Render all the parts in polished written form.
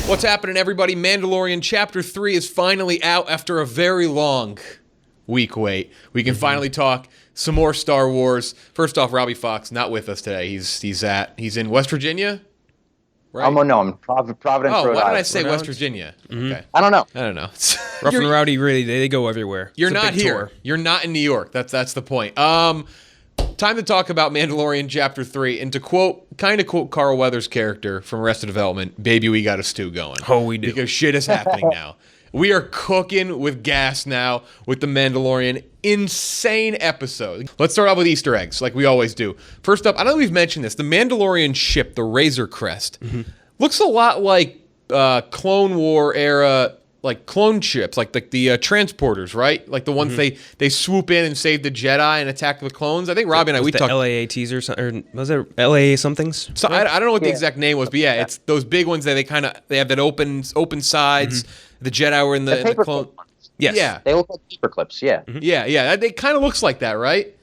What's happening, everybody? Mandalorian Chapter 3 is finally out after a very long week wait. We can finally talk some more Star Wars. First off, Robbie Fox not with us today. He's in West Virginia, right? No, I'm Providence, Rhode Oh, why did I Island. say West Virginia? Okay. I don't know. I don't know. Rough and Rowdy, really, they go everywhere. You're It's a not big here. tour. You're not in New York. That's the point. Time to talk about Mandalorian Chapter 3, and to quote Carl Weathers' character from Arrested Development, baby, we got a stew going. Oh, we do. Because shit is happening now. We are cooking with gas now with The Mandalorian. Insane episode. Let's start off with Easter eggs, like we always do. First up, I know we've mentioned this, the Mandalorian ship, the Razor Crest, looks a lot like Clone War era, like clone ships, like the transporters, right? Like the ones they swoop in and save the Jedi and attack the clones. I think Robbie and I, we the talked... LAATs or something, or was it LAA somethings? So I don't know what the exact name was, but yeah, it's those big ones that they have that open sides. The Jedi were in the clone. Yes. Yeah. They look like paper clips, yeah. Yeah. It kind of looks like that, right?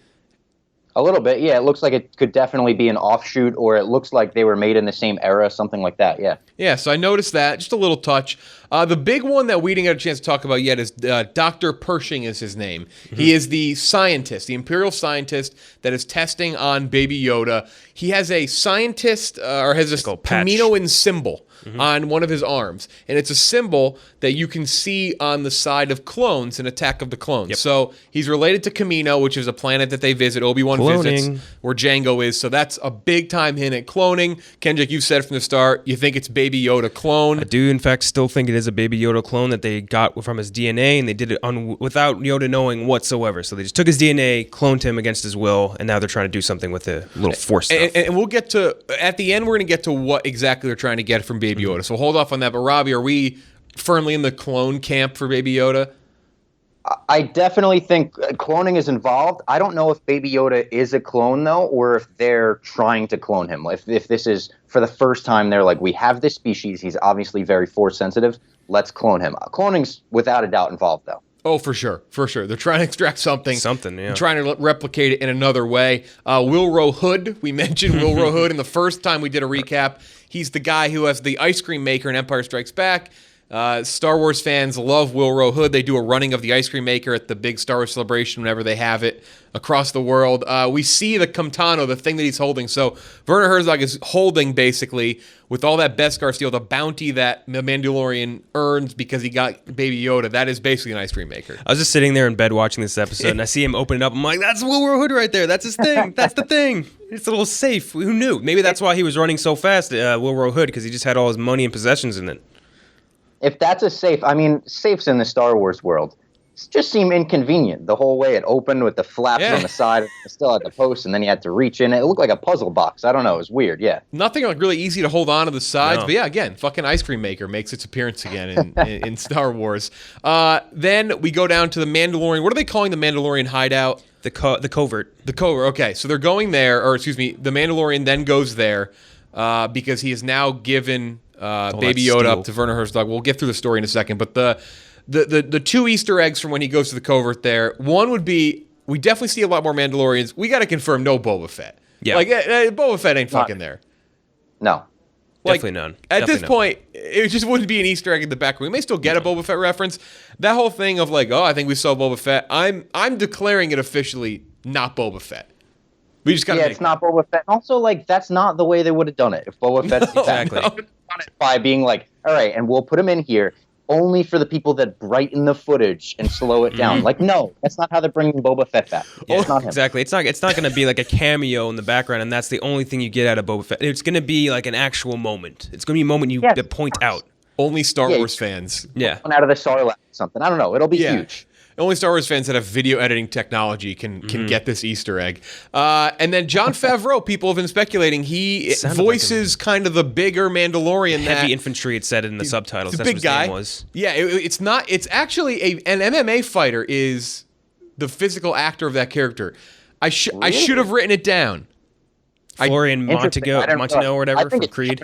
A little bit, yeah. It looks like it could definitely be an offshoot, or it looks like they were made in the same era, something like that, yeah. Yeah, so I noticed that. Just a little touch. The big one that we didn't get a chance to talk about yet is Dr. Pershing is his name. He is the scientist, the Imperial scientist that is testing on Baby Yoda. He has a scientist, or has a Kaminoan symbol on one of his arms. And it's a symbol that you can see on the side of clones in Attack of the Clones. Yep. So he's related to Kamino, which is a planet that they visit. Obi-Wan visits where Jango is. So that's a big time hint at cloning. KenJac, you said from the start, you think it's Baby Yoda clone. I do, in fact, still think it is a Baby Yoda clone that they got from his DNA, and they did it without Yoda knowing whatsoever. So they just took his DNA, cloned him against his will, and now they're trying to do something with the little force stuff. And we'll get to, at the end, we're going to get to what exactly they're trying to get from Baby Yoda. So hold off on that. But Robbie, are we firmly in the clone camp for Baby Yoda? I definitely think cloning is involved. I don't know if Baby Yoda is a clone, though, or if they're trying to clone him. If this is, for the first time, they're like, we have this species, he's obviously very force-sensitive, let's clone him. Cloning's without a doubt involved, though. Oh, for sure. They're trying to extract something. Yeah. Trying to replicate it in another way. Wilro Hood, we mentioned Wilro Hood in the first time we did a recap. He's the guy who has the ice cream maker in Empire Strikes Back. Star Wars fans love Wilro Hood. They do a running of the ice cream maker at the big Star Wars celebration whenever they have it across the world. We see the Kamtano, the thing that he's holding. So Werner Herzog is holding, basically, with all that Beskar steel, the bounty that the Mandalorian earns because he got Baby Yoda. That is basically an ice cream maker. I was just sitting there in bed watching this episode, and I see him open it up. I'm like, that's Wilro Hood right there. That's his thing. That's the thing. It's a little safe. Who knew? Maybe that's why he was running so fast, Wilro Hood, because he just had all his money and possessions in it. If that's a safe, I mean, safes in the Star Wars world just seem inconvenient. The whole way it opened with the flaps on the side, it still had the post, and then you had to reach in. It looked like a puzzle box. I don't know. It was weird, yeah. Nothing like really easy to hold on to the sides. No. But yeah, again, fucking ice cream maker makes its appearance again in Star Wars. Then we go down to the Mandalorian. What are they calling the Mandalorian hideout? The covert. The covert, okay. So they're going there, or excuse me, the Mandalorian then goes there because he has now given Baby Yoda up to Werner Herzog. We'll get through the story in a second, but the two Easter eggs from when he goes to the covert there, one would be, we definitely see a lot more Mandalorians. We got to confirm no Boba Fett. Yeah. Like, Boba Fett ain't fucking there. No. Definitely none. At this point, it just wouldn't be an Easter egg in the background. We may still get a Boba Fett reference. That whole thing of like, oh, I think we saw Boba Fett. I'm declaring it officially not Boba Fett. We just got it's not Boba Fett. Also, like, that's not the way they would have done it. If Boba Fett's exactly. done it by being like, all right, and we'll put him in here only for the people that brighten the footage and slow it down. Like, no, that's not how they're bringing Boba Fett back. It's not him. Exactly. It's not going to be like a cameo in the background, and that's the only thing you get out of Boba Fett. It's going to be like an actual moment. It's going to be a moment you point out. Only Star Wars fans. Yeah. Out of the Sarlacc or something. I don't know. It'll be huge. Only Star Wars fans that have video editing technology can get this Easter egg. And then Jon Favreau, people have been speculating, he voices kind of the bigger Mandalorian. Heavy infantry, it said in the subtitles. That's big what his guy. name was. Yeah, it's not. It's actually an MMA fighter is the physical actor of that character. I should have written it down. Florian Montague or whatever from Creed.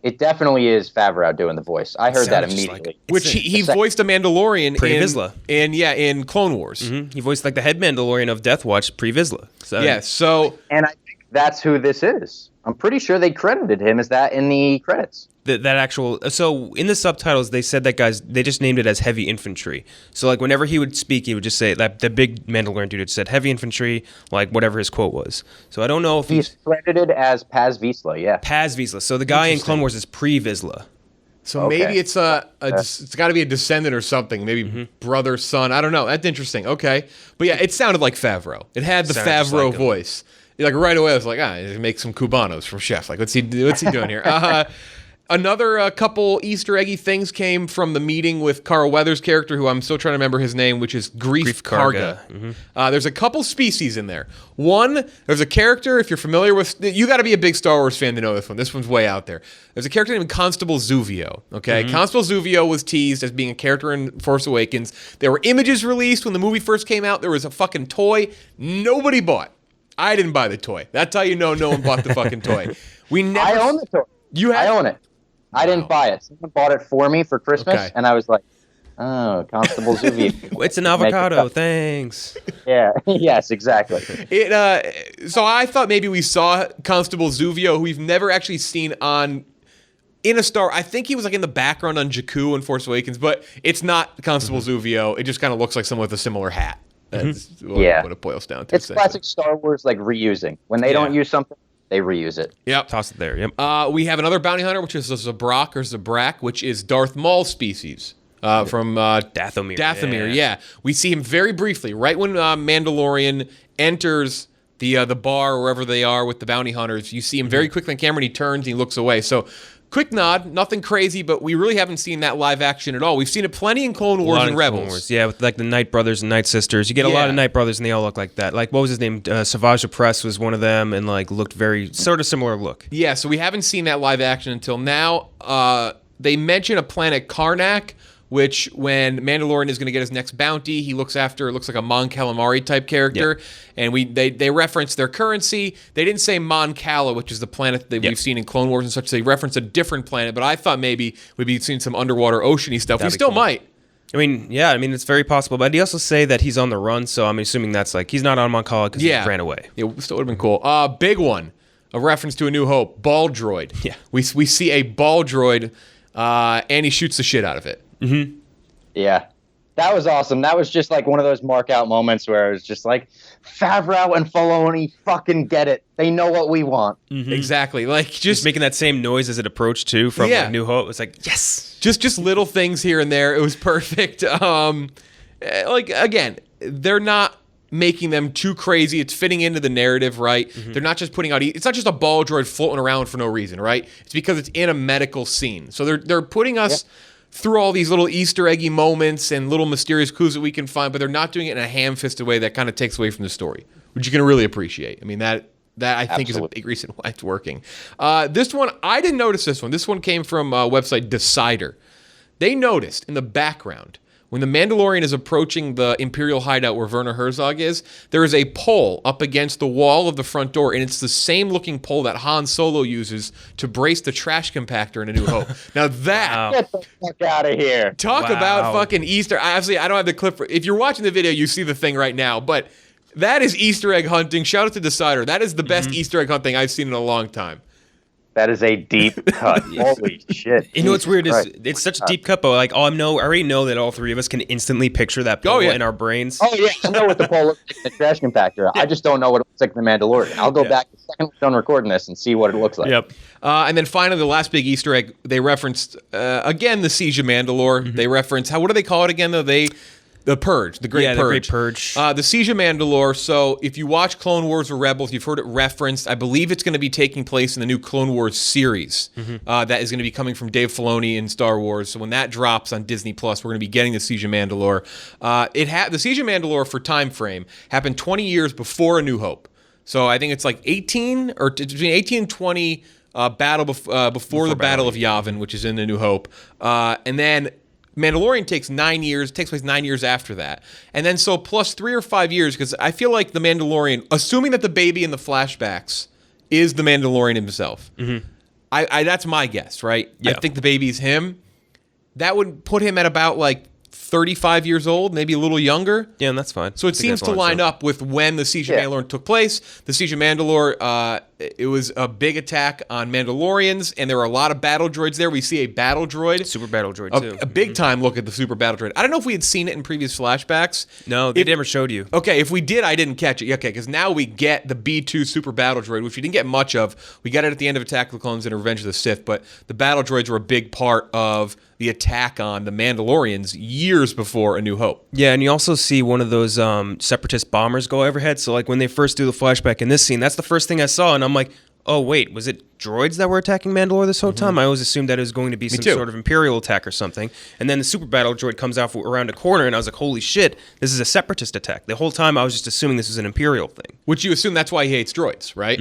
It definitely is Favreau doing the voice. I heard that immediately. Which he voiced a Mandalorian Pre-Vizsla. in Clone Wars. He voiced like the head Mandalorian of Death Watch pre-Vizsla. So, yeah, so... And I think that's who this is. I'm pretty sure they credited him as that in the credits. That actual, so in the subtitles they said that they just named it as heavy infantry. So like whenever he would speak, he would just say that the big Mandalorian dude had said heavy infantry, like whatever his quote was. So I don't know if he's credited as Paz Vizsla. Yeah, Paz Vizsla. So the guy in Clone Wars is Pre-Vizsla. So maybe it's it's got to be a descendant or something. Maybe brother, son. I don't know. That's interesting. Okay, but yeah, it sounded like Favreau. It had the Favreau voice. Like right away, I was like, make some Cubanos from Chef. Like, what's he doing here? Another couple Easter eggy things came from the meeting with Carl Weathers' character, who I'm still trying to remember his name, which is GREEF KARGA. There's a couple species in there. One, there's a character, if you're familiar with, you got to be a big Star Wars fan to know this one. This one's way out there. There's a character named Constable ZUVIO. Okay, Constable ZUVIO was teased as being a character in Force Awakens. There were images released when the movie first came out. There was a fucking toy nobody bought. I didn't buy the toy. That's how you know no one bought the fucking toy. I own the toy. I own it. I didn't buy it. Someone bought it for me for Christmas, and I was like, oh, Constable ZUVIO. It's an avocado, thanks. Yeah, yes, exactly. So I thought maybe we saw Constable ZUVIO, who we've never actually seen in a Star. I think he was like in the background on Jakku in Force Awakens, but it's not Constable ZUVIO. It just kind of looks like someone with a similar hat. That's what it boils down to. It's classic Star Wars, like reusing. When they don't use something, they reuse it. Yep. Toss it there. Yep. We have another bounty hunter, which is a Zabrak or Zabrak, which is Darth Maul species from Dathomir. Dathomir, yeah. We see him very briefly, right when Mandalorian enters the bar, wherever they are with the bounty hunters. You see him very quickly on camera, and he turns and he looks away. So, quick nod, nothing crazy, but we really haven't seen that live action at all. We've seen it plenty in Clone Wars and Rebels. Yeah, with like the Night Brothers and Night Sisters. You get a lot of Night Brothers, and they all look like that. Like, what was his name? Savage Opress was one of them, and like looked very sort of similar look. Yeah, so we haven't seen that live action until now. They mention a planet Karnak, which when Mandalorian is going to get his next bounty, he looks like a Mon Calamari type character, and they reference their currency. They didn't say Mon Cala, which is the planet that we've seen in Clone Wars and such. They reference a different planet, but I thought maybe we'd be seeing some underwater oceany stuff. We still might. I mean, it's very possible. But he also say that he's on the run, so I'm assuming that's like he's not on Mon Cala because he ran away. Yeah, still would have been cool. Big one, a reference to A New Hope, ball droid. Yeah, we see a ball droid, and he shoots the shit out of it. Yeah, that was awesome. That was just like one of those mark out moments where it was just like, Favreau and Filoni fucking get it. They know what we want. Exactly. Like just making that same noise as it approached too from like, New Hope. It's like, yes. Just little things here and there. It was perfect. Like again, they're not making them too crazy. It's fitting into the narrative, right? They're not just putting out. It's not just a ball droid floating around for no reason, right? It's because it's in a medical scene. So they're putting us through all these little Easter eggy moments and little mysterious clues that we can find, but they're not doing it in a ham-fisted way that kind of takes away from the story, which you can really appreciate. I mean, that I think is a big reason why it's working. This one, I didn't notice this one. This one came from website Decider. They noticed in the background, when the Mandalorian is approaching the Imperial hideout where Werner Herzog is, there is a pole up against the wall of the front door, and it's the same looking pole that Han Solo uses to brace the trash compactor in A New Hope. Now that... Get the fuck out of here. Talk about fucking Easter... Obviously, I don't have the clip. If you're watching the video, you see the thing right now, but that is Easter egg hunting. Shout out to Decider. That is the best Easter egg hunting I've seen in a long time. That is a deep cut. Holy shit. You know what's weird is it's such a deep cut, but like I already know that all three of us can instantly picture that pole in our brains. Oh yeah, I know what the pole looks like in the trash compactor. I just don't know what it looks like in the Mandalorian. I'll go back the second we're done recording this and see what it looks like. Yep. And then finally, the last big Easter egg, they referenced again the Siege of Mandalore. They reference what do they call it again though? The Purge, the Great Purge. The Great Purge. The Siege of Mandalore. So if you watch Clone Wars or Rebels, you've heard it referenced. I believe it's going to be taking place in the new Clone Wars series that is going to be coming from Dave Filoni in Star Wars. So when that drops on Disney Plus, we're going to be getting the Siege of Mandalore. The Siege of Mandalore for time frame happened 20 years before A New Hope. So I think it's like 18 or between 18 and 20 battle before the Battle of Yavin, which is in A New Hope, and then. Mandalorian takes 9 years, takes place 9 years after that. And then so plus 3 or 5 years, because I feel like the Mandalorian, assuming that the baby in the flashbacks is the Mandalorian himself. That's my guess, right? Yeah. I think the baby's him. That would put him at about like 35 years old, maybe a little younger. Yeah, and that's fine. So it seems to line up with when the Siege of Mandalore took place. The Siege of Mandalore it was a big attack on Mandalorians, and there were a lot of battle droids there. We see a battle droid. Super battle droid, too. A big time look at the super battle droid. I don't know if we had seen it in previous flashbacks. No, they never showed you. Okay, if we did, I didn't catch it. Okay, because now we get the B2 super battle droid, which we didn't get much of. We got it at the end of Attack of the Clones and Revenge of the Sith, but the battle droids were a big part of the attack on the Mandalorians years before A New Hope. Yeah, and you also see one of those separatist bombers go overhead. So, like, when they first do the flashback in this scene, that's the first thing I saw, and I'm like, oh, wait, was it droids that were attacking Mandalore this whole time? I always assumed that it was going to be some sort of Imperial attack or something. And then the super battle droid comes out around a corner, and I was like, holy shit, this is a separatist attack. The whole time I was just assuming this was an Imperial thing. Which you assume that's why he hates droids, right?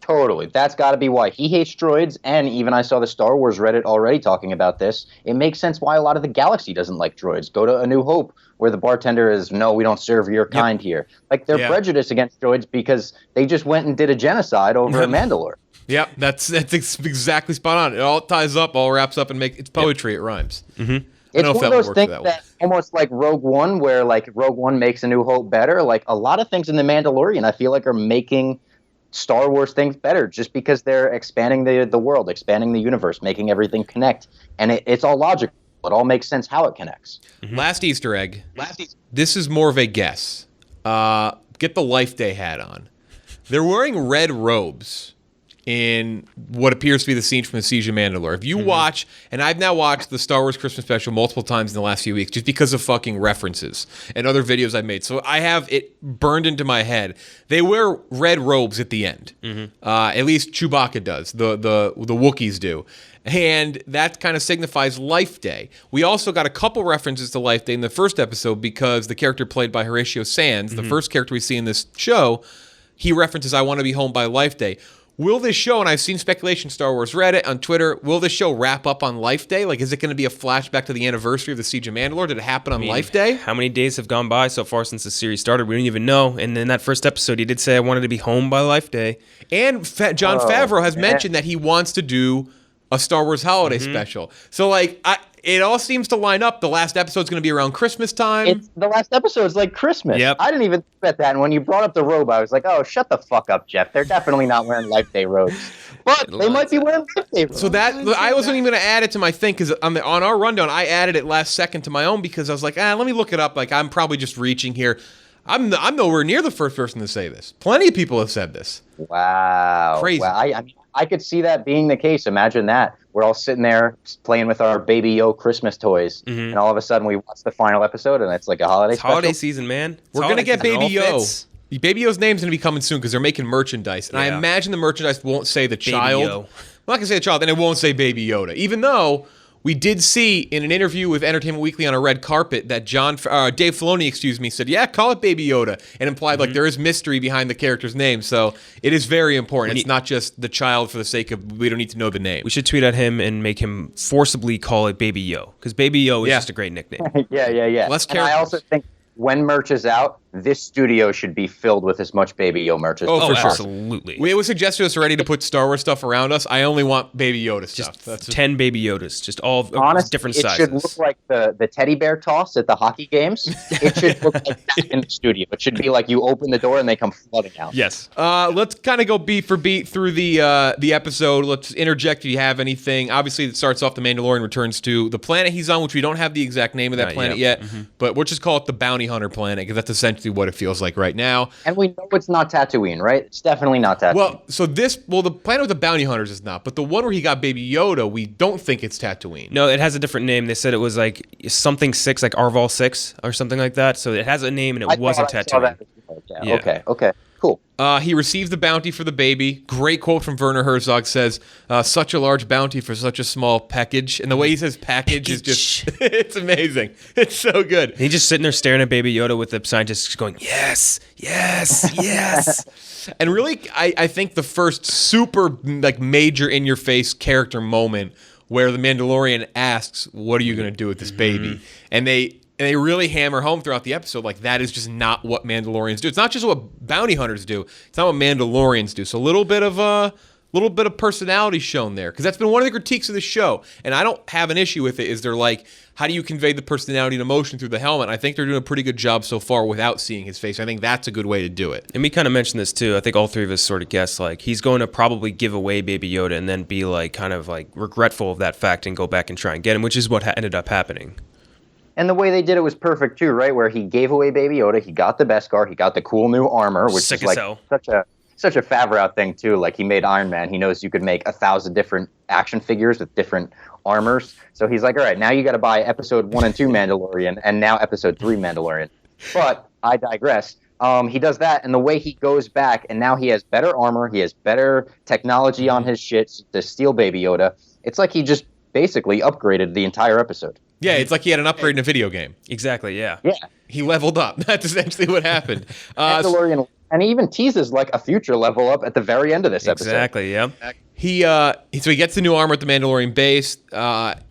Totally. That's got to be why he hates droids, and even I saw the Star Wars Reddit already talking about this. It makes sense why a lot of the galaxy doesn't like droids. Go to A New Hope, where the bartender is, no, we don't serve your kind here. Like, they're prejudiced against droids because they just went and did a genocide over Mandalore. Yep, that's exactly spot on. It all ties up, all wraps up, and it's poetry. It rhymes. It's one of those things that almost like Rogue One, where like Rogue One makes A New Hope better. Like, a lot of things in The Mandalorian, I feel like, are making Star Wars things better just because they're expanding the world, expanding the universe, making everything connect. And it's all logical. It all makes sense how it connects. Last Easter egg. This is more of a guess. Get the Life Day hat on. They're wearing red robes in what appears to be the scene from the Siege of Mandalore. If you watch, and I've now watched the Star Wars Christmas special multiple times in the last few weeks just because of fucking references and other videos I've made. So I have it burned into my head. They wear red robes at the end. At least Chewbacca does. The Wookiees do. And that kind of signifies Life Day. We also got a couple references to Life Day in the first episode because the character played by Horatio Sands, the first character we see in this show, he references I want to be home by Life Day. Will this show, and I've seen speculation, Star Wars Reddit, on Twitter, will this show wrap up on Life Day? Like, is it going to be a flashback to the anniversary of the Siege of Mandalore? Did it happen on Life Day? How many days have gone by so far since the series started? We don't even know. And in that first episode, he did say, I wanted to be home by Life Day. And Jon Favreau has mentioned that he wants to do a Star Wars holiday special. So, like, it all seems to line up. The last episode's going to be around Christmas time. The last episode's like Christmas. Yep. I didn't even think about that. And when you brought up the robe, I was like, oh, shut the fuck up, Jeff. They're definitely not wearing Life Day robes. But they might be wearing Life Day robes. So that, I wasn't even going to add it to my thing, because on our rundown, I added it last second to my own because I was like, let me look it up. Like, I'm probably just reaching here. I'm nowhere near the first person to say this. Plenty of people have said this. Wow. Crazy. Wow. I mean, I could see that being the case. Imagine that. We're all sitting there playing with our Baby Yoda Christmas toys, and all of a sudden we watch the final episode, and it's like a holiday special. Holiday season, man. We're going to get Baby Yoda. Baby Yoda's name's going to be coming soon because they're making merchandise. And I imagine the merchandise won't say the child. I'm not going to say the child, and it won't say Baby Yoda. Even though we did see in an interview with Entertainment Weekly on a red carpet that Dave Filoni, said, yeah, call it Baby Yoda, and implied like there is mystery behind the character's name. So it is very important. It's not just the child for the sake of we don't need to know the name. We should tweet at him and make him forcibly call it Baby Yo, because Baby Yo is just a great nickname. Yeah. Less and I also think when merch is out, this studio should be filled with as much Baby Yoda merch as possible. For sure. Absolutely. It was suggested to us already to put Star Wars stuff around us. I only want Baby Yoda stuff. That's 10 Baby Yodas, just all different sizes. It should look like the teddy bear toss at the hockey games. It should look like that in the studio. It should be like you open the door and they come flooding out. Yes. Let's kind of go beat for beat through the episode. Let's interject if you have anything. Obviously, it starts off the Mandalorian returns to the planet he's on, which we don't have the exact name of that planet yet, but we'll just call it the Bounty Hunter planet because that's essentially what it feels like right now. And we know it's not Tatooine, right? It's definitely not Tatooine. The planet with the bounty hunters is not, but the one where he got Baby Yoda, we don't think it's Tatooine. No, it has a different name. They said it was like something 6, like Arval 6 or something like that. So it has a name and it wasn't Tatooine. Yeah. Okay. Cool. He receives the bounty for the baby. Great quote from Werner Herzog says, such a large bounty for such a small package. And the way he says package is just, it's amazing. It's so good. And he's just sitting there staring at Baby Yoda with the scientists going, yes, yes, yes. And really, I think the first super major in-your-face character moment where the Mandalorian asks, what are you going to do with this baby? And they really hammer home throughout the episode, like, that is just not what Mandalorians do. It's not just what bounty hunters do. It's not what Mandalorians do. So a little bit of little bit of personality shown there, because that's been one of the critiques of the show, and I don't have an issue with it. Is they're like, how do you convey the personality and emotion through the helmet? I think they're doing a pretty good job so far without seeing his face. I think that's a good way to do it. And we kind of mentioned this too. I think all three of us sort of guessed like he's going to probably give away Baby Yoda and then be like kind of like regretful of that fact and go back and try and get him, which is what ended up happening. And the way they did it was perfect too, right? Where he gave away Baby Yoda, he got the Beskar, he got the cool new armor, which Sick is like as hell. such a FAVREAU thing too. Like he made Iron Man. He knows you could make 1,000 different action figures with different armors. So he's like, all right, now you got to buy episode 1 and 2 Mandalorian, and now episode 3 Mandalorian. But I digress. He does that, and the way he goes back, and now he has better armor, he has better technology on his shit to steal Baby Yoda. It's like he just basically upgraded the entire episode. Yeah, it's like he had an upgrade in a video game. Exactly, yeah. Yeah. He leveled up. That's essentially what happened. Mandalorian, and he even teases like a future level up at the very end of this episode. Exactly, yeah. So he gets the new armor at the Mandalorian base.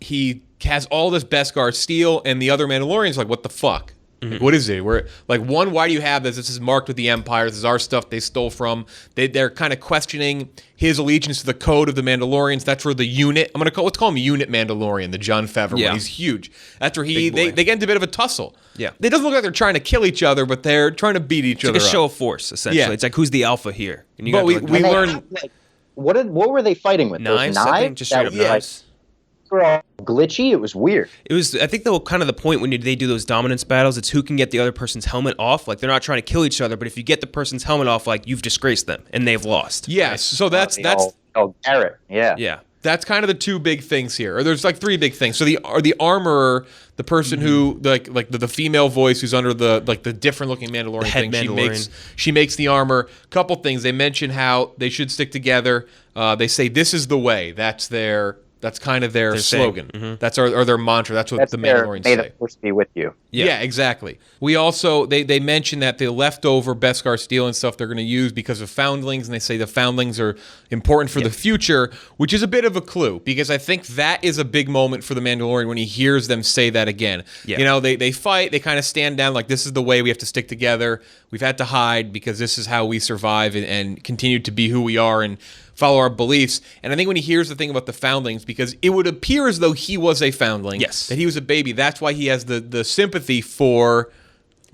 He has all this Beskar steel, and the other Mandalorians are like, what the fuck? Like, what is it? We're like, one, why do you have this? This is marked with the Empire. This is our stuff they stole from. They're kind of questioning his allegiance to the code of the Mandalorians. That's where the unit, let's call him Unit Mandalorian, the John Favreau one. He's huge. That's where they get into a bit of a tussle. Yeah. It doesn't look like they're trying to kill each other, but they're trying to beat each other It's like a show up. of force, essentially. Yeah. It's like, who's the alpha here? And you But got we like, learn... What were they fighting with? knives, Those I knives? think, just straight up That was, knives. were all glitchy. It was weird. It was, I think, though, kind of the point when they do those dominance battles, it's who can get the other person's helmet off. Like, they're not trying to kill each other, but if you get the person's helmet off, like, you've disgraced them, and they've lost. Yes, so that's Garrett. Yeah. Yeah. That's kind of the two big things here. Or there's like three big things. So the armorer, the person who like the female voice who's under the different looking Mandalorian head thing, Mandalorian. she makes the armor. Couple things. They mention how they should stick together. They say this is the way. That's kind of their slogan. That's or their mantra. That's what the Mandalorians May say. the Force be with you. Yeah, exactly. We also they mention that the leftover Beskar steel and stuff they're going to use because of foundlings, and they say the foundlings are important for the future, which is a bit of a clue because I think that is a big moment for the Mandalorian when he hears them say that again. Yeah. You know, they fight, they kind of stand down like this is the way we have to stick together. We've had to hide because this is how we survive and continue to be who we are and follow our beliefs. And I think when he hears the thing about the foundlings, because it would appear as though he was a foundling, that he was a baby. That's why he has the sympathy for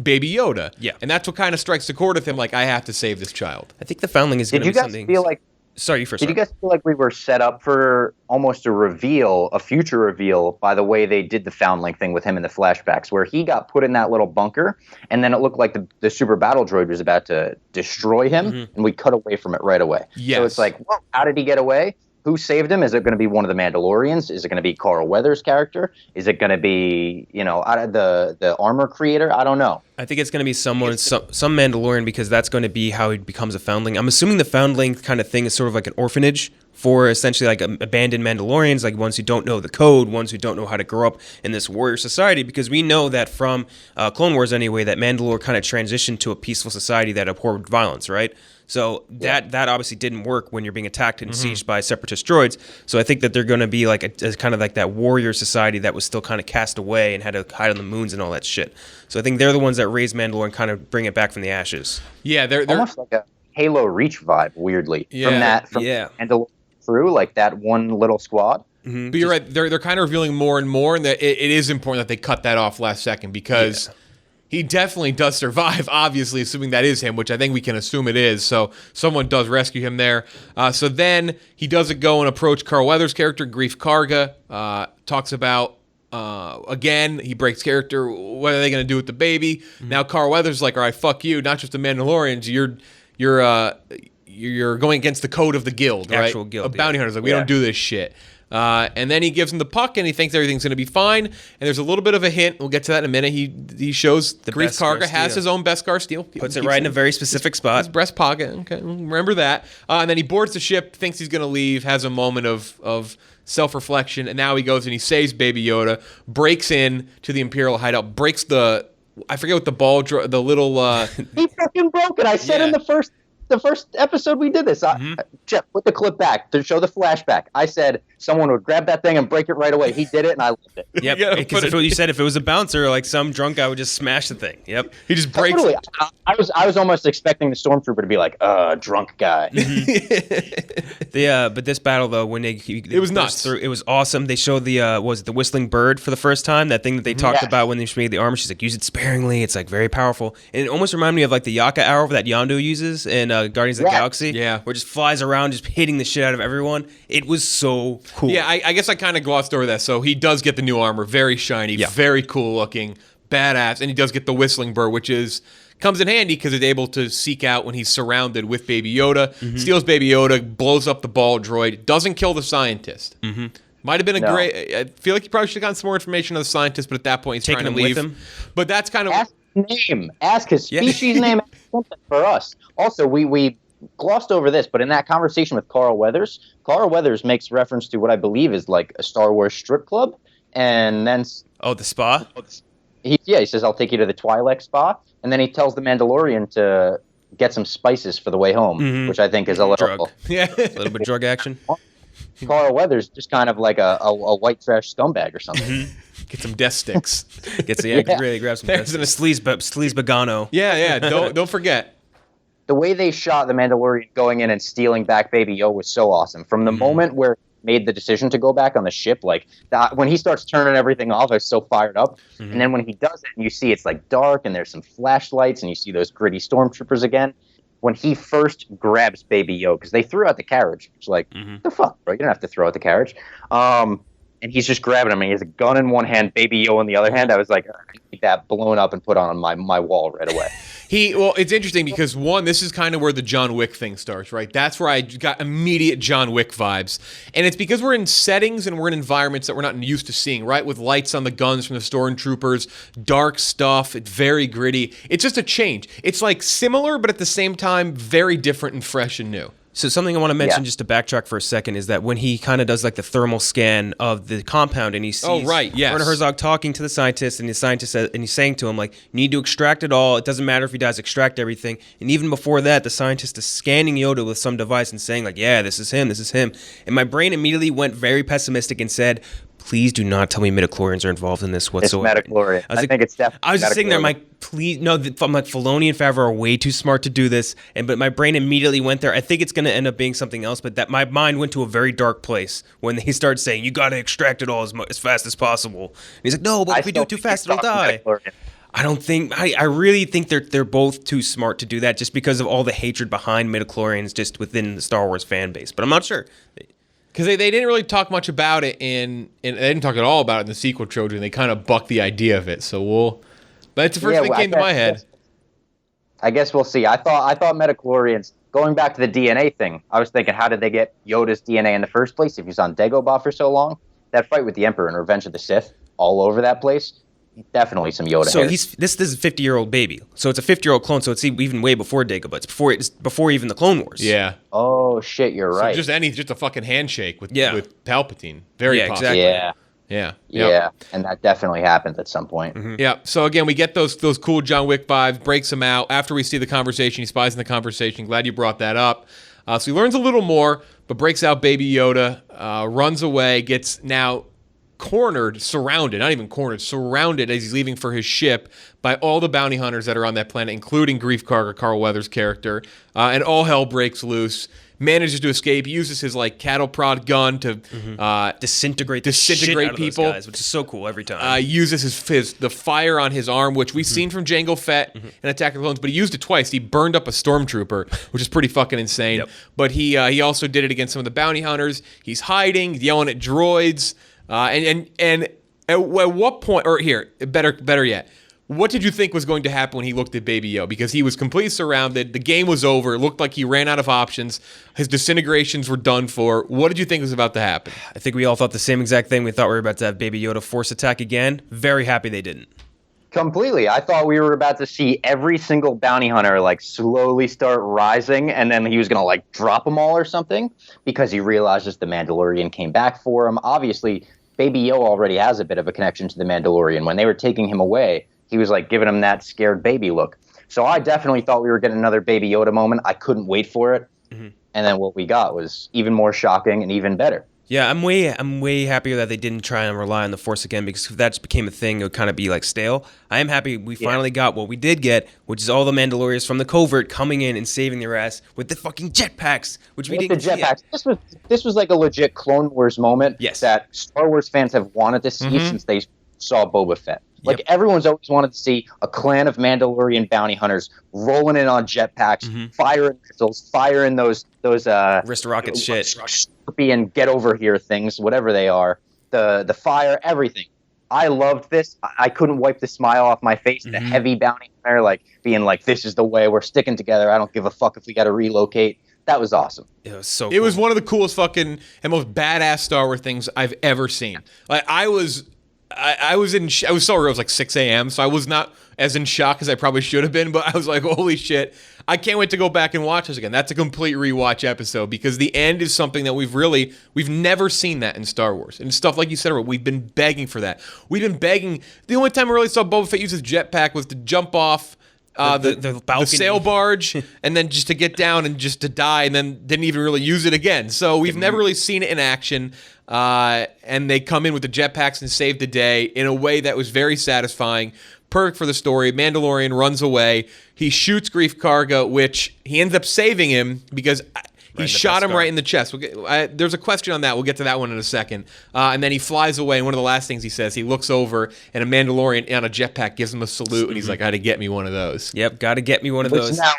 Baby Yoda. Yeah. And that's what kind of strikes the chord with him, like, I have to save this child. I think the foundling is going to be something... Did you guys feel like... Sorry, you first. Did you guys feel like we were set up for almost a future reveal, by the way they did the foundling thing with him in the flashbacks, where he got put in that little bunker, and then it looked like the super battle droid was about to destroy him, and we cut away from it right away. Yes. So it's like, well, how did he get away? Who saved him? Is it going to be one of the Mandalorians? Is it going to be Carl Weathers' character? Is it going to be, the armor creator? I don't know. I think it's going to be some Mandalorian because that's going to be how he becomes a foundling. I'm assuming the foundling kind of thing is sort of like an orphanage for essentially like abandoned Mandalorians, like ones who don't know the code, ones who don't know how to grow up in this warrior society, because we know that from Clone Wars anyway, that Mandalore kind of transitioned to a peaceful society that abhorred violence, right? So that obviously didn't work when you're being attacked and sieged by separatist droids. So I think that they're going to be like a kind of like that warrior society that was still kind of cast away and had to hide on the moons and all that shit. So I think they're the ones that raise Mandalore and kind of bring it back from the ashes. Yeah, they're almost like a Halo Reach vibe, weirdly. From Mandalore through, like that one little squad. But you're right, they're kind of revealing more and more, and that it is important that they cut that off last second because he definitely does survive, obviously, assuming that is him, which I think we can assume it is. So someone does rescue him there. So then he doesn't go and approach Carl Weathers' character, Greef Karga, talks about, again, he breaks character. What are they going to do with the baby? Now Carl Weathers is like, all right, fuck you, not just the Mandalorians, you're going against the code of the guild, right? Actual guild, of bounty hunters. Like, we don't do this shit. And then he gives him the puck, and he thinks everything's going to be fine. And there's a little bit of a hint. We'll get to that in a minute. He shows the Greef Karga has his own Beskar steel. Puts it right in a very specific spot. His breast pocket. Okay, remember that. And then he boards the ship, thinks he's going to leave, has a moment of self-reflection, and now he goes and he saves Baby Yoda, breaks in to the Imperial hideout, breaks I forget what the little... He fucking broke it. I said in the first the first episode we did this. Jeff, put the clip back to show the flashback. I said someone would grab that thing and break it right away. He did it, and I loved it. Yep, because what you said, if it was a bouncer, like some drunk guy would just smash the thing. Yep, he just breaks. Totally. I was almost expecting the stormtrooper to be like, drunk guy. But this battle though, when it was nuts. It was awesome. They showed the the whistling bird for the first time. That thing that they talked about when they made the armor. She's like, use it sparingly. It's like very powerful, and it almost reminded me of like the Yaka arrow that Yondu uses in Guardians of the Galaxy. Yeah, where it just flies around, just hitting the shit out of everyone. It was so cool. Yeah, I guess I kind of glossed over that. So he does get the new armor, very shiny, very cool looking, badass, and he does get the whistling bird, which comes in handy because it's able to seek out when he's surrounded with Baby Yoda, steals Baby Yoda, blows up the ball droid, doesn't kill the scientist. Might have been a great. I feel like he probably should have gotten some more information on the scientist, but at that point he's trying to leave. With him. But that's kind of ask his species name, something for us. Also, we glossed over this, but in that conversation with Carl Weathers makes reference to what I believe is like a Star Wars strip club, and then the spa. He says, "I'll take you to the Twi'lek spa," and then he tells the Mandalorian to get some spices for the way home, which I think is a little drug. A little bit drug action. Carl Weathers just kind of like a white trash scumbag or something. Get some death sticks. Really grab some death sticks. Sleaze Bagano. Yeah. Don't forget. The way they shot the Mandalorian going in and stealing back Baby Yoda was so awesome. From the moment where he made the decision to go back on the ship, like that, when he starts turning everything off, I was so fired up. And then when he does it, and you see it's like dark and there's some flashlights and you see those gritty stormtroopers again. When he first grabs Baby Yoda, because they threw out the carriage, it's like, the fuck, bro? You don't have to throw out the carriage. And he's just grabbing him, and he has a gun in one hand, Baby Yoda in the other hand. I was like, I need that blown up and put on my wall right away. It's interesting because this is kind of where the John Wick thing starts, right? That's where I got immediate John Wick vibes. And it's because we're in settings and we're in environments that we're not used to seeing, right? With lights on the guns from the stormtroopers, dark stuff, it's very gritty. It's just a change. It's like similar, but at the same time, very different and fresh and new. So something I want to mention just to backtrack for a second is that when he kind of does like the thermal scan of the compound and he sees Werner Herzog talking to the scientist, and the scientist says, and he's saying to him like, you need to extract it all. It doesn't matter if he dies, extract everything. And even before that, the scientist is scanning Yoda with some device and saying like, yeah, this is him. And my brain immediately went very pessimistic and said, please do not tell me midichlorians are involved in this whatsoever. It's midichlorian. I think it's definitely. I was just sitting there, I'm like, please, no. I'm like, Filoni and Favreau are way too smart to do this, but my brain immediately went there. I think it's going to end up being something else, but that my mind went to a very dark place when they started saying you got to extract it all as fast as possible. And he's like, no, but if we do it too fast, it'll die. I don't think. I really think they're both too smart to do that, just because of all the hatred behind midichlorians just within the Star Wars fan base. But I'm not sure. Because they didn't really talk much about it they didn't talk at all about it in the sequel trilogy, and they kind of bucked the idea of it. So that's the first thing that came to my head. I guess we'll see. I thought midichlorians, going back to the DNA thing, I was thinking, how did they get Yoda's DNA in the first place if he's on Dagobah for so long? That fight with the Emperor in Revenge of the Sith, all over that place. Definitely some Yoda. So this is a 50-year-old baby. So it's a 50-year-old clone. So it's even way before Dagobah. It's before even the Clone Wars. Yeah. Oh shit, you're right. So just a fucking handshake with Palpatine. Very possible. Exactly. Yeah, and that definitely happened at some point. Yeah. So again, we get those cool John Wick vibes. Breaks him out after we see the conversation. He spies in the conversation. Glad you brought that up. So he learns a little more, but breaks out Baby Yoda. Runs away. Gets now surrounded as he's leaving for his ship by all the bounty hunters that are on that planet, including GREEF KARGA, Carl Weathers' character, and all hell breaks loose. Manages to escape. He uses his like cattle prod gun to disintegrate people, those guys, which is so cool every time. Uses the fire on his arm, which we've seen from Jango Fett and Attack of the Clones, but he used it twice. He burned up a stormtrooper, which is pretty fucking insane. Yep. But he also did it against some of the bounty hunters. He's hiding, yelling at droids. And at what point, or here, better yet, what did you think was going to happen when he looked at Baby Yoda? Because he was completely surrounded. The game was over. It looked like he ran out of options. His disintegrations were done for. What did you think was about to happen? I think we all thought the same exact thing. We thought we were about to have Baby Yoda force attack again. Very happy they didn't. Completely. I thought we were about to see every single bounty hunter like slowly start rising, and then he was going to like drop them all or something because he realizes the Mandalorian came back for him. Obviously, Baby Yoda already has a bit of a connection to the Mandalorian. When they were taking him away, he was like giving him that scared baby look. So I definitely thought we were getting another Baby Yoda moment. I couldn't wait for it. And then what we got was even more shocking and even better. Yeah, I'm way happier that they didn't try and rely on the Force again, because if that just became a thing, it would kind of be like stale. I am happy we finally got what we did get, which is all the Mandalorians from the covert coming in and saving their ass with the fucking jetpacks, which we didn't get. This was like a legit Clone Wars moment that Star Wars fans have wanted to see since they saw Boba Fett. Like, everyone's always wanted to see a clan of Mandalorian bounty hunters rolling in on jetpacks, firing missiles, firing those wrist rocket shit, and get over here things, whatever they are, the fire, everything. I loved this. I couldn't wipe the smile off my face. The heavy bounty hunter, like being like, "This is the way. We're sticking together. I don't give a fuck if we got to relocate." That was awesome. It was so. It was one of the coolest fucking and most badass Star Wars things I've ever seen. Like I was sorry, it was like 6 a.m., so I was not as in shock as I probably should have been, but I was like, holy shit, I can't wait to go back and watch this again. That's a complete rewatch episode, because the end is something that we've never seen that in Star Wars. And stuff like you said, we've been begging for that. We've been begging. The only time I really saw Boba Fett use his jetpack was to jump off the sail barge and then just to get down and just to die, and then didn't even really use it again. So we've never really seen it in action. And they come in with the jetpacks and save the day in a way that was very satisfying. Perfect for the story. Mandalorian runs away. He shoots Greef Karga, which he ends up saving him because he shot him right in the chest. There's a question on that. We'll get to that one in a second. And then he flies away, and one of the last things he says, he looks over, and a Mandalorian on a jetpack gives him a salute, and he's like, gotta get me one of those. Yep, gotta get me one of those. Now,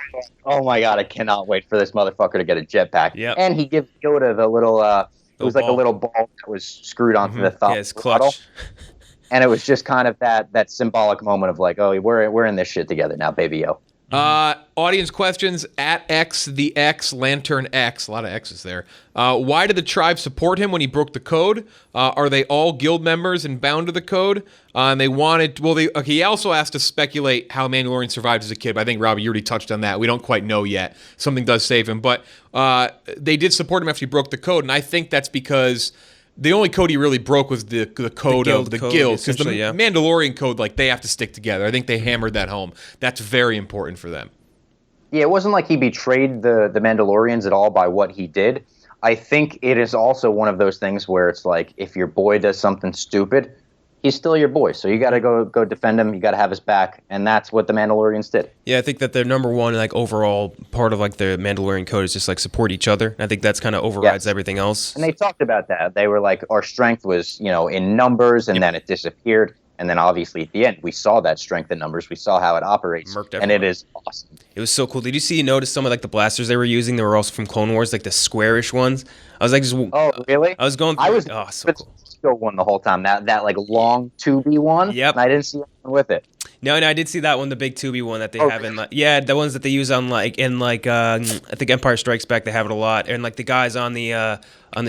oh my god, I cannot wait for this motherfucker to get a jetpack. Yep. And he gives Yoda the little, it was like a little ball that was screwed onto the thumb. Yeah, it's clutch. And it was just kind of that symbolic moment of like, oh, we're in this shit together now, Baby Yo. Audience questions at X the X Lantern X. A lot of X's there. Why did the tribe support him when he broke the code? Are they all guild members and bound to the code? And they wanted. Well, he also asked to speculate how Mandalorian survived as a kid. But I think Robbie, you already touched on that. We don't quite know yet. Something does save him, but they did support him after he broke the code, and I think that's because the only code he really broke was the code of the guild, because the Mandalorian code, like, they have to stick together. I think they hammered that home. That's very important for them. Yeah, it wasn't like he betrayed the Mandalorians at all by what he did. I think it is also one of those things where it's like, if your boy does something stupid, he's still your boy. So you got to go defend him. You got to have his back, and that's what the Mandalorians did. Yeah, I think that their number one, like, overall part of, like, the Mandalorian code is just, like, support each other. And I think that's kind of overrides everything else. And they talked about that. They were like, our strength was, in numbers, and then it disappeared. And then obviously at the end, we saw that strength in numbers. We saw how it operates, and it is awesome. It was so cool. Did you notice some of, like, the blasters they were using? They were also from Clone Wars, like the squarish ones. I was like, oh, really? I was going through so cool. One the whole time, that like long tubey one. Yep. And I didn't see anything with it. No, I did see that one, the big tubey one that they have in, like, the ones that they use on, like, I think Empire Strikes Back, they have it a lot, and like the guys on the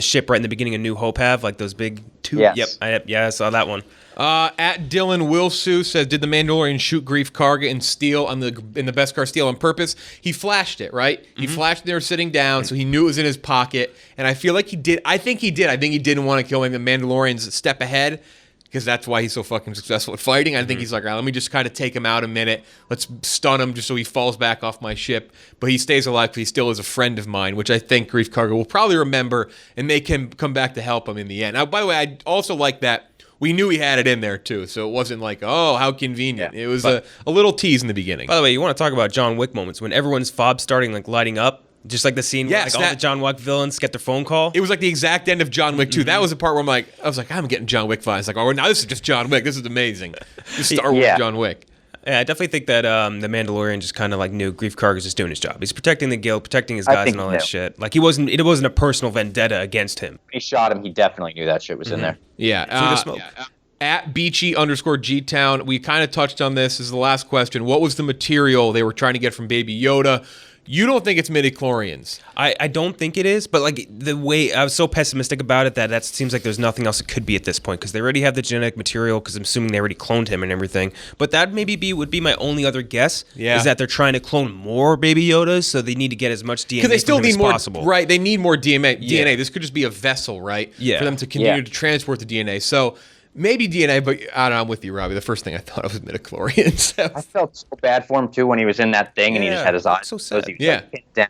ship right in the beginning of New Hope have like those big tubes. Yes. Yep, I saw that one. At Dylan Wilsu says, did the Mandalorian shoot Greef Karga and steal in the Beskar steal on purpose? He flashed it, right? He flashed there sitting down, so he knew it was in his pocket. And I feel like he did. I think he did. I think he didn't want to kill him. The Mandalorian's a step ahead, because that's why he's so fucking successful at fighting. I think he's like, all right, let me just kind of take him out a minute. Let's stun him just so he falls back off my ship. But he stays alive because he still is a friend of mine, which I think Greef Karga will probably remember and make him come back to help him in the end. Now, by the way, I also like that we knew he had it in there, too. So it wasn't like, oh, how convenient. Yeah. It was a little tease in the beginning. By the way, you want to talk about John Wick moments. When everyone's fob starting, like, lighting up. Just like the scene where, like, all the John Wick villains get their phone call. It was like the exact end of John Wick 2. That was the part where I was like, I'm getting John Wick vibes. Like, oh, now this is just John Wick. This is amazing. This is Star Wars John Wick. Yeah, I definitely think that the Mandalorian just kind of like knew Greef Karga's just doing his job. He's protecting the guild, protecting his guys and all that shit. Like, it wasn't a personal vendetta against him. He shot him. He definitely knew that shit was in there. Yeah. Smoke. At Beachy_G-Town, we kind of touched on this. This is the last question. What was the material they were trying to get from Baby Yoda? You don't think it's MIDI-CHLORIANS? I don't think it is, but like the way I was so pessimistic about it that seems like there's nothing else it could be at this point, because they already have the genetic material, because I'm assuming they already cloned him and everything. But that would be my only other guess, is that they're trying to clone more Baby Yodas, so they need to get as much DNA because they still need more possible. Right, they need more DNA. This could just be a vessel, right? Yeah. For them to continue to transport the DNA. So Maybe DNA, but I don't know, I'm with you, Robbie. The first thing I thought of was midichlorians. I felt so bad for him too when he was in that thing and he just had his eyes so sad. He was like, pinned down.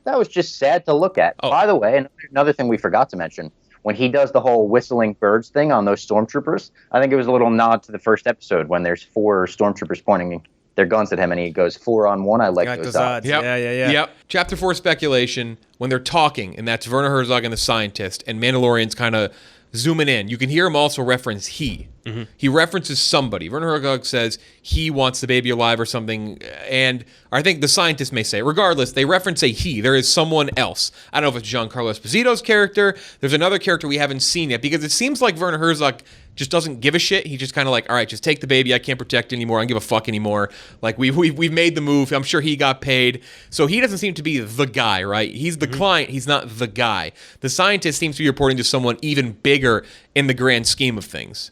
That was just sad to look at. By the way, another thing we forgot to mention, when he does the whole whistling birds thing on those stormtroopers, I think it was a little nod to the first episode when there's 4 stormtroopers pointing their guns at him and he goes 4 on 1. I like those odds. Yep. Yeah. Yep. Chapter 4 speculation, when they're talking, and that's Werner Herzog and the scientist, and Mandalorian's kind of zooming in. You can hear him also reference he. Mm-hmm. He references somebody. Werner Herzog says he wants the baby alive or something, and I think the scientist may say, regardless, they reference a he. There is someone else. I don't know if it's Giancarlo Esposito's character. There's another character we haven't seen yet, because it seems like Werner Herzog just doesn't give a shit. He's just kind of like, all right, just take the baby. I can't protect anymore. I don't give a fuck anymore. Like, we've made the move. I'm sure he got paid. So he doesn't seem to be the guy, right? He's the client. He's not the guy. The scientist seems to be reporting to someone even bigger in the grand scheme of things.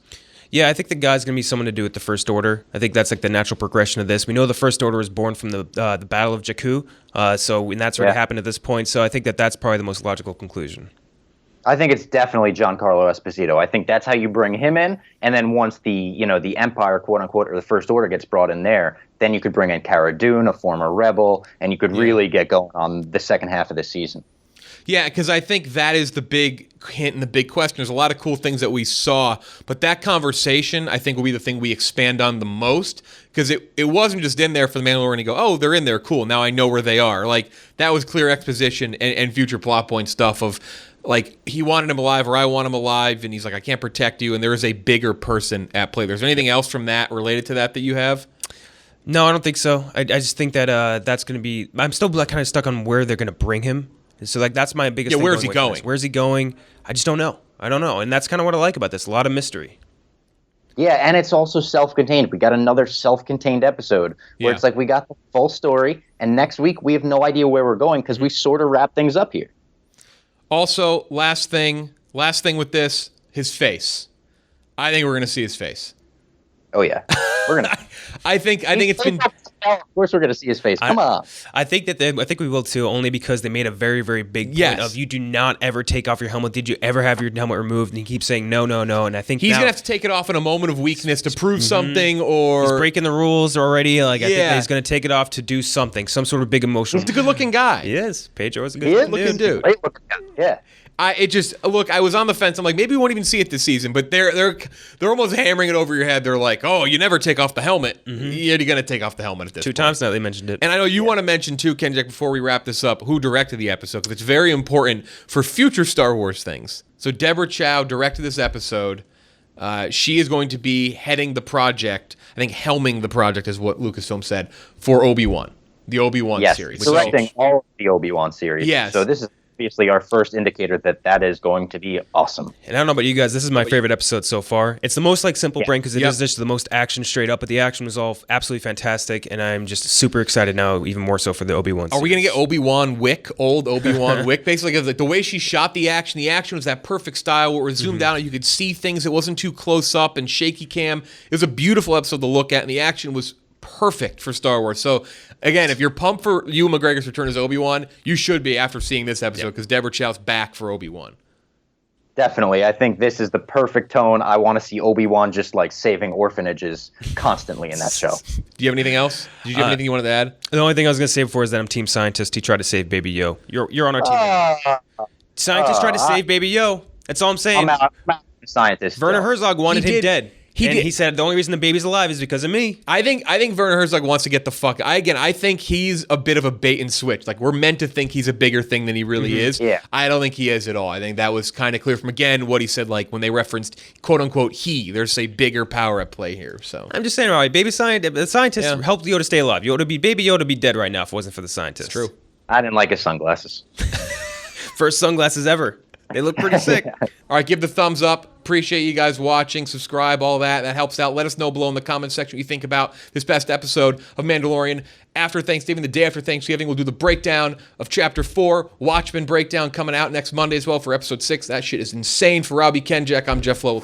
Yeah, I think the guy's going to be someone to do with the First Order. I think that's like the natural progression of this. We know the First Order was born from the Battle of Jakku, and that's already happened at this point. So I think that's probably the most logical conclusion. I think it's definitely Giancarlo Esposito. I think that's how you bring him in, and then once the Empire, quote unquote, or the First Order gets brought in there, then you could bring in Cara Dune, a former rebel, and you could really get going on the second half of the season. Yeah, because I think that is the big hint and the big question. There's a lot of cool things that we saw, but that conversation, I think, will be the thing we expand on the most, because it wasn't just in there for the Mandalorian to go, oh, they're in there, cool, now I know where they are. Like, that was clear exposition and future plot point stuff of, like, he wanted him alive or I want him alive, and he's like, I can't protect you, and there is a bigger person at play. There's anything else from that related to that you have? No, I don't think so. I just think that that's going to be... I'm still kind of stuck on where they're going to bring him. So, like, that's my biggest thing. Where's he going? Where's he going? I just don't know. I don't know. And that's kind of what I like about this. A lot of mystery. Yeah, and it's also self-contained. We got another self-contained episode where it's like we got the full story, and next week we have no idea where we're going because we sort of wrap things up here. Also, last thing with this, his face. I think we're going to see his face. Oh, yeah. We're going to. I think it's been... Of course we're going to see his face. Come on. I think we will too, only because they made a very, very big point of you do not ever take off your helmet. Did you ever have your helmet removed? And he keeps saying no. And I think he's going to have to take it off in a moment of weakness to prove something, or... He's breaking the rules already. Like, I think that he's going to take it off to do something, some sort of big emotional... He's a good-looking guy. He is. Pedro is a good-looking dude. Great-looking guy. Yeah. I was on the fence. I'm like, maybe we won't even see it this season, but they're almost hammering it over your head. They're like, oh, you never take off the helmet. You're going to take off the helmet at this 2 point. times now they mentioned it. And I know you want to mention too, KenJac, before we wrap this up, who directed the episode, because it's very important for future Star Wars things. So Deborah Chow directed this episode. She is going to be heading the project. I think helming the project is what Lucasfilm said for Obi-Wan, the Obi-Wan series. Directing all of the Obi-Wan series. Yes. So this is obviously our first indicator that is going to be awesome. And I don't know about you guys, this is my favorite episode so far. It's the most like simple brain because it is just the most action straight up, but the action was all absolutely fantastic, and I'm just super excited now, even more so for the Obi-Wan series. Are we going to get Obi-Wan Wick, old Obi-Wan Wick? Basically, like the way she shot the action was that perfect style where it was zoomed out and you could see things. It wasn't too close up and shaky cam. It was a beautiful episode to look at, and the action was perfect for Star Wars. So, again, if you're pumped for Ewan McGregor's return as Obi-Wan, you should be after seeing this episode, because Deborah Chow's back for Obi-Wan. Definitely. I think this is the perfect tone. I want to see Obi-Wan just like saving orphanages constantly in that show. Do you have anything else? Did you have anything you wanted to add? The only thing I was going to say before is that I'm Team Scientist. He tried to save Baby Yo. You're on our team now. Scientist tried to save Baby Yo. That's all I'm saying. I'm out Scientist. Werner Herzog wanted him dead. He He said the only reason the baby's alive is because of me. I think Werner Herzog wants to get the fuck. I think he's a bit of a bait and switch. Like, we're meant to think he's a bigger thing than he really is. Yeah. I don't think he is at all. I think that was kind of clear from, again, what he said, like when they referenced quote unquote he. There's a bigger power at play here. So I'm just saying, right? The scientist helped Yoda stay alive. Baby Yoda would be dead right now if it wasn't for the scientist. It's true. I didn't like his sunglasses. First sunglasses ever. They look pretty sick. All right, give the thumbs up. Appreciate you guys watching. Subscribe, all that. That helps out. Let us know below in the comment section what you think about this best episode of Mandalorian. After Thanksgiving, the day after Thanksgiving, we'll do the breakdown of Chapter 4. Watchmen breakdown coming out next Monday as well for Episode 6. That shit is insane. For Robbie, KenJac, I'm Jeff Lowe.